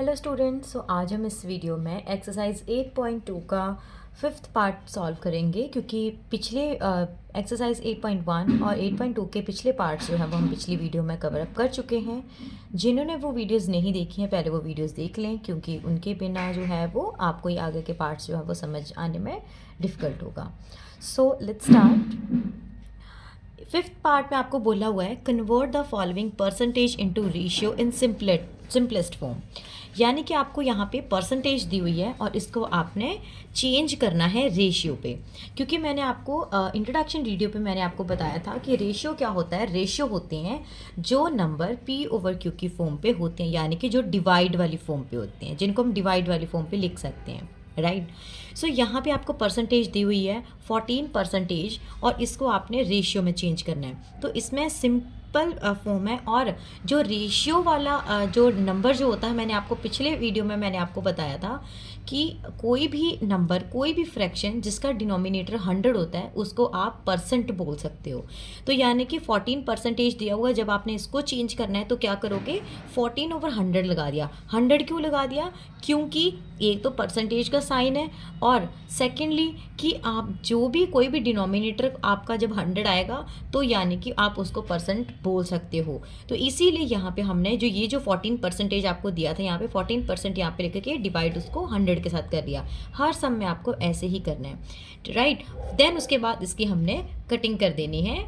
Hello students, आज हम इस वीडियो में एक्सरसाइज 8.2 का फिफ्थ पार्ट सॉल्व करेंगे क्योंकि पिछले एक्सरसाइज 8.1 और 8.2 के पिछले पार्ट्स जो हैं वो हम पिछली वीडियो में कवर अप कर चुके हैं। जिन्होंने वो वीडियोस नहीं देखी हैं पहले वो वीडियोस देख लें क्योंकि उनके बिना जो है वो आपको ही आगे के पार्ट्स जो है वो समझ आने में डिफ़िकल्ट होगा। So let's start. Fifth part में आपको बोला हुआ है convert the following percentage into ratio in simplest form, यानी कि आपको यहाँ पे परसेंटेज दी हुई है और इसको आपने चेंज करना है रेशियो पे। क्योंकि मैंने आपको इंट्रोडक्शन वीडियो पे मैंने आपको बताया था कि रेशियो क्या होता है। रेशियो होते हैं जो नंबर P/Q की फॉर्म पे होते हैं, यानी कि जो डिवाइड वाली फॉर्म पे होते हैं, जिनको हम डिवाइड वाली फॉर्म पे लिख सकते हैं, राइट। सो यहाँ पे आपको परसेंटेज दी हुई है 14% और इसको आपने रेशियो में चेंज करना है। तो इसमें सिंपल फॉर्म है और जो रेशियो वाला जो नंबर जो होता है, मैंने आपको पिछले वीडियो में मैंने आपको बताया था कि कोई भी नंबर, कोई भी फ्रैक्शन जिसका डिनोमिनेटर 100 होता है उसको आप परसेंट बोल सकते हो। तो यानी कि 14% दिया हुआ है, जब आपने इसको चेंज करना है तो क्या करोगे, 14/100 लगा दिया। 100 क्यों लगा दिया? क्योंकि एक तो परसेंटेज का साइन है और सेकेंडली कि आप जो भी कोई भी डिनोमिनेटर आपका जब 100 आएगा तो यानी कि आप उसको परसेंट बोल सकते हो। तो इसीलिए यहाँ पे हमने जो ये जो 14% आपको दिया था, यहाँ पे 14% यहाँ पे लिख के डिवाइड उसको 100 के साथ कर दिया। हर सम में आपको ऐसे ही करना है, राइट। देन उसके बाद इसकी हमने कटिंग कर देनी है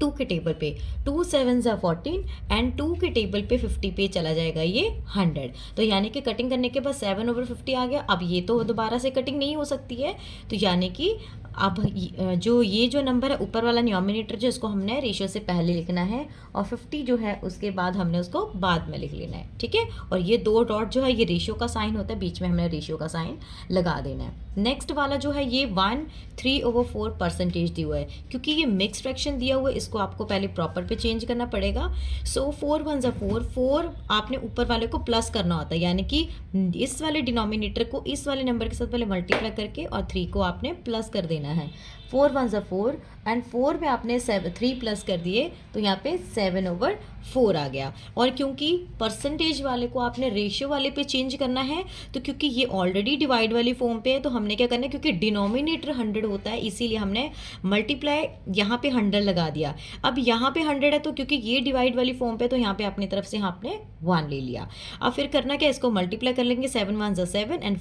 2 के टेबल पे। 2 7 14 एंड 2 के टेबल पे 50 पे चला जाएगा ये 100। तो यानी कि कटिंग करने के बाद 7/50 आ गया। अब ये तो दोबारा से कटिंग नहीं हो सकती है, तो यानी कि अब ये जो नंबर है ऊपर वाला डिनोमिनेटर जो इसको हमने रेशियो से पहले लिखना है और 50 जो है उसके बाद हमने उसको बाद में लिख लेना है, ठीक है। और ये 2 डॉट जो है ये रेशियो का साइन होता है, बीच में हमने रेशियो का साइन लगा देना है। नेक्स्ट वाला जो है ये 1/3/4% दिया हुआ है, क्योंकि ये मिक्स फ्रैक्शन दिया हुआ है, इसको आपको पहले प्रॉपर पे चेंज करना पड़ेगा। सो 4 1 4 4 आपने ऊपर वाले को प्लस करना होता है, यानी कि इस वाले डिनोमिनेटर को इस वाले नंबर के साथ पहले मल्टीप्लाई करके और 3 को आपने प्लस कर देना है। 4 1 4 एंड 4 में आपने 3 प्लस कर दिए तो यहाँ पे 7/4 आ गया। और क्योंकि परसेंटेज वाले को आपने रेशियो वाले पे चेंज करना है, तो क्योंकि ये ऑलरेडी डिवाइड वाली फॉर्म पे है तो हमने क्या करना है, क्योंकि डिनोमिनेटर 100 होता है इसीलिए हमने मल्टीप्लाई यहाँ पे 100 लगा दिया। अब यहाँ पे 100 है तो क्योंकि ये डिवाइड वाली फॉर्म पे तो यहाँ पे अपनी तरफ से आपने 1 ले लिया। अब फिर करना क्या, इसको मल्टीप्लाई कर लेंगे। 7 1 7 एंड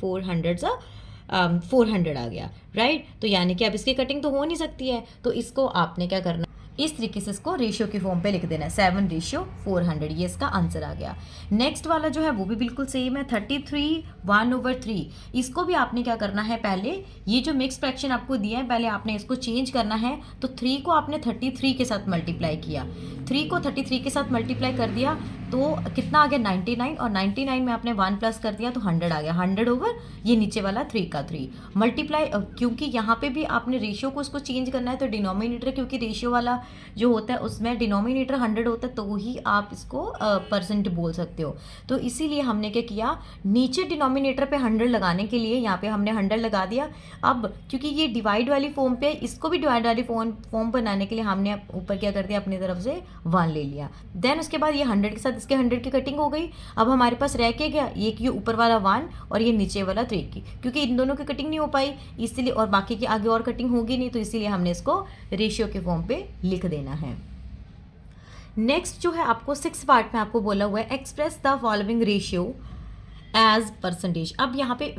400 आ गया, राइट। तो यानी कि अब इसकी कटिंग तो हो नहीं सकती है, तो इसको आपने क्या करना, इस तरीके से इसको रेशियो की फॉर्म पे लिख देना है 7/400। ये इसका आंसर आ गया। नेक्स्ट वाला जो है वो भी बिल्कुल सेम है 33 1/3। इसको भी आपने क्या करना है, पहले ये जो मिक्स फ्रैक्शन आपको दिया है पहले आपने इसको चेंज करना है। तो 3 को आपने 33 के साथ मल्टीप्लाई किया, 3 को 33 के साथ मल्टीप्लाई कर दिया तो कितना आ गया 99, और 99 में आपने 1 प्लस कर दिया तो 100 आ गया। 100 ओवर ये नीचे वाला 3 का 3 मल्टीप्लाई, क्योंकि यहाँ पे भी आपने रेशियो को उसको चेंज करना है तो डिनोमिनेटर, क्योंकि रेशियो वाला जो होता है उसमें डिनोमिनेटर 100 होता है तो ही आप इसको परसेंट बोल सकते हो। तो इसीलिए हमने क्या किया, नीचे डिनोमिनेटर पे 100 लगाने के लिए यहाँ पे हमने 100 लगा दिया। अब क्योंकि ये डिवाइड वाली फॉर्म पे, इसको भी डिवाइड वाली फॉर्म बनाने के लिए हमने ऊपर क्या कर दिया, अपनी तरफ से 1 ले लिया। देन उसके बाद ये 100 के साथ इसके 100 की कटिंग हो गई। अब हमारे पास रह के गया एक ये ऊपर वाला 1 और ये नीचे वाला 3 की, क्योंकि इन दोनों की कटिंग नहीं हो पाई इसीलिए, और बाकी की आगे और कटिंग होगी नहीं तो इसीलिए हमने इसको रेशियो के फॉर्म पे लिख देना है। नेक्स्ट जो है आपको 6 पार्ट में आपको बोला हुआ है express the following ratio as percentage. अब यहाँ पे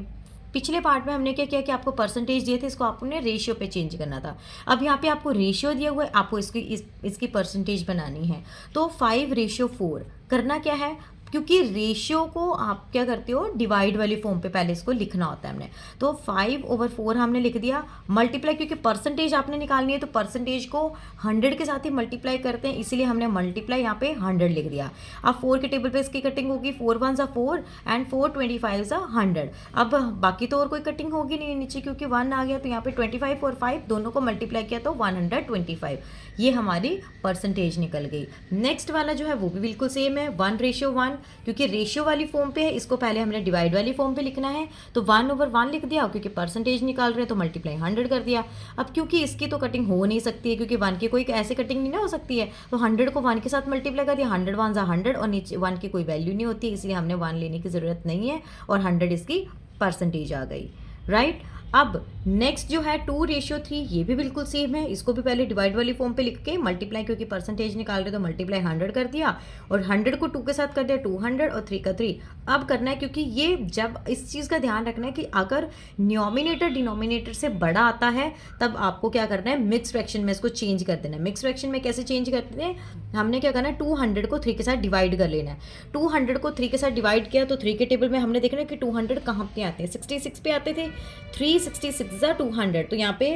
पिछले पार्ट में हमने क्या किया कि आपको परसेंटेज दिए थे, इसको आपने रेशियो पे चेंज करना था। अब यहाँ पे आपको रेशियो दिया हुआ है, आपको इसकी परसेंटेज बनानी है। तो 5/4 करना क्या है, क्योंकि रेशियो को आप क्या करते हो, डिवाइड वाली फॉर्म पे पहले इसको लिखना होता है हमने। तो 5/4 हमने लिख दिया। मल्टीप्लाई, क्योंकि परसेंटेज आपने निकालनी है तो परसेंटेज को 100 के साथ ही मल्टीप्लाई करते हैं, इसीलिए हमने मल्टीप्लाई यहाँ पे 100 लिख दिया। अब 4 के टेबल पे इसकी कटिंग होगी, 4 1 4 एंड 4 25 100। अब बाकी तो और कोई कटिंग होगी नहीं नीचे, क्योंकि 1 आ गया तो यहाँ पे 25 और 5 दोनों को मल्टीप्लाई किया तो 125। ये हमारी परसेंटेज निकल गई। नेक्स्ट वाला जो है वो भी बिल्कुल सेम है 1/1 क्योंकि रेशियो वाली फॉर्म पे है, इसको पहले हमने डिवाइड वाली फॉर्म पे लिखना है, तो 1/1 लिख दिया, क्योंकि परसेंटेज निकाल रहे हैं तो मल्टीप्लाई 100 कर दिया। अब क्योंकि इसकी तो कटिंग हो नहीं सकती है, क्योंकि 1 की कोई ऐसे कटिंग नहीं ना हो सकती है, तो 100 को 1 के साथ मल्टीप्लाई कर दिया, 100 1 ज़ा 100 और नीचे 1 की कोई वैल्यू नहीं होती, इसलिए हमने 1 लेने की ज़रूरत नहीं है और 100 इसकी परसेंटेज आ गई, राइट। अब नेक्स्ट जो है 2:3, ये भी बिल्कुल सेम है, इसको भी पहले डिवाइड वाली फॉर्म पे लिख के मल्टीप्लाई, क्योंकि परसेंटेज निकाल रहे तो मल्टीप्लाई 100 कर दिया और 100 को 2 के साथ कर दिया 200 और 3 का 3। अब करना है, क्योंकि ये जब इस चीज़ का ध्यान रखना है कि अगर न्यूमिनेटर डिनोमिनेटर से बड़ा आता है तब आपको क्या करना है, मिक्स फ्रैक्शन में इसको चेंज कर देना है। मिक्स फ्रैक्शन में कैसे चेंज करते हैं, हमने क्या करना है, 200 को 3 के साथ डिवाइड कर लेना है। 200 को 3 के साथ डिवाइड किया तो 3 के टेबल में हमने देखना है कि 200 कहाँ पे आते हैं, 66 पे आते थे, 366 200, तो यहाँ पे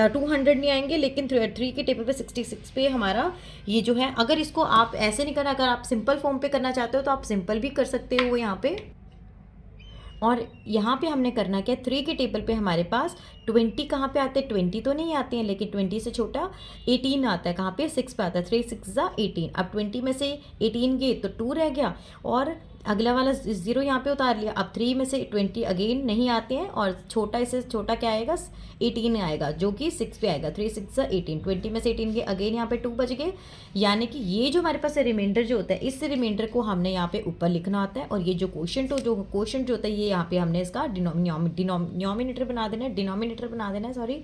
200 नहीं आएंगे, लेकिन 3 के टेबल पे 66 पे हमारा ये जो है। अगर इसको आप ऐसे नहीं करना, अगर आप सिंपल फॉर्म पे करना चाहते हो तो आप सिंपल भी कर सकते हो यहाँ पे। और यहाँ पे हमने करना क्या, 3 के टेबल पे हमारे पास 20 कहाँ पे आते हैं, 20 तो नहीं आते हैं, लेकिन 20 से छोटा 18 आता है, कहाँ पे 6 पे आता है, 3 6 18। अब 20 में से 18 गए तो 2 रह गया और अगला वाला 0 यहाँ पे उतार लिया। अब 3 में से 20 अगेन नहीं आते हैं और छोटा इससे छोटा क्या आएगा, 18 आएगा, जो कि 6 पे आएगा, 3 6 18। 20 में से 18 गए, अगेन यहाँ पे 2 बच गए, यानी कि ये जो हमारे पास रिमाइंडर जो होता है, इस रिमाइंडर को हमने यहाँ पे ऊपर लिखना होता है और ये जो क्वोशंट जो होता है ये यहाँ पे हमने इसका डिनोमिनेटर बना देना है, सॉरी।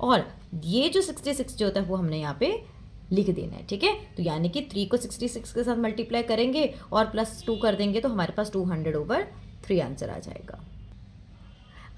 और ये जो 66 जो होता है वो हमने यहाँ पे लिख देना है, ठीक है। तो यानी कि 3 को 66 के साथ मल्टीप्लाई करेंगे और +2 कर देंगे तो हमारे पास 200/3 आंसर आ जाएगा।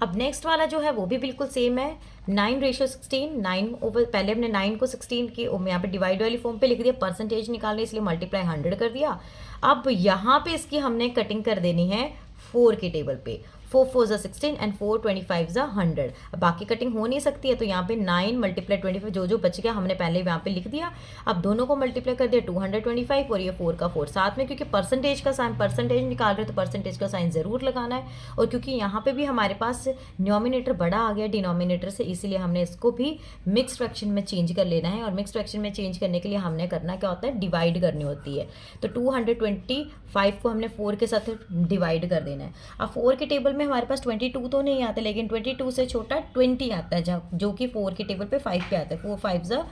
अब नेक्स्ट वाला जो है वो भी बिल्कुल सेम है, 9:16, 9 पहले हमने 9 को 16 के यहाँ पे डिवाइड वाली फॉर्म पे लिख दिया, परसेंटेज निकालने इसलिए मल्टीप्लाई 100 कर दिया। अब यहाँ पे इसकी हमने कटिंग कर देनी है 4 के टेबल पे, 4 4 16 एंड 4 25 100। बाकी कटिंग हो नहीं सकती है, तो यहाँ पे 9 × 25 जो बच गया हमने पहले यहाँ पे लिख दिया। अब दोनों को मल्टीप्लाई कर दिया 225 और ये 4 का 4 साथ में, क्योंकि परसेंटेज निकाल रहे तो परसेंटेज का साइन ज़रूर लगाना है। और क्योंकि यहाँ पे भी हमारे पास न्यूमिनेटर बड़ा आ गया डिनोमिनेटर से, इसीलिए हमने इसको भी मिक्स फ्रैक्शन में चेंज कर लेना है। और मिक्स फ्रैक्शन में चेंज करने के लिए हमने करना क्या होता है, डिवाइड करनी होती है। तो 225 को हमने 4 के साथ डिवाइड कर देना है। अब 4 के टेबल में हमारे पास 22 तो नहीं आते, लेकिन 22 से छोटा 20 आता है, जो कि 4 के टेबल पे 5 पे आता है, 4 5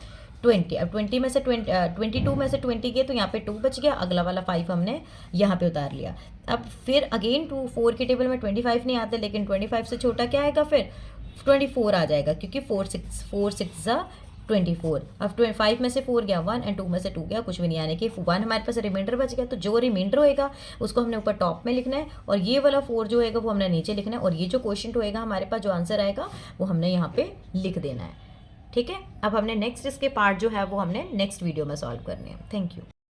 20। अब 22 में से 20 गए तो यहाँ पे 2 बच गया, अगला वाला 5 हमने यहाँ पे उतार लिया। अब फिर अगेन 4 के टेबल में 25 नहीं आते, लेकिन 25 से छोटा क्या आएगा, फिर 24 आ जाएगा, क्योंकि 4 6 24। अब 5 में से 4 गया 1 एंड 2 में से 2 गया कुछ भी नहीं, यानी कि 1 हमारे पास रिमाइंडर बच गया। तो जो रिमाइंडर होएगा उसको हमने ऊपर टॉप में लिखना है और ये वाला 4 जो होएगा वो हमने नीचे लिखना है। और ये जो क्वेश्चन होएगा हमारे पास, जो आंसर आएगा वो हमने यहाँ पे लिख देना है, ठीक है। अब हमने नेक्स्ट इसके पार्ट जो है वो हमने नेक्स्ट वीडियो में सॉल्व करने हैं। Thank you.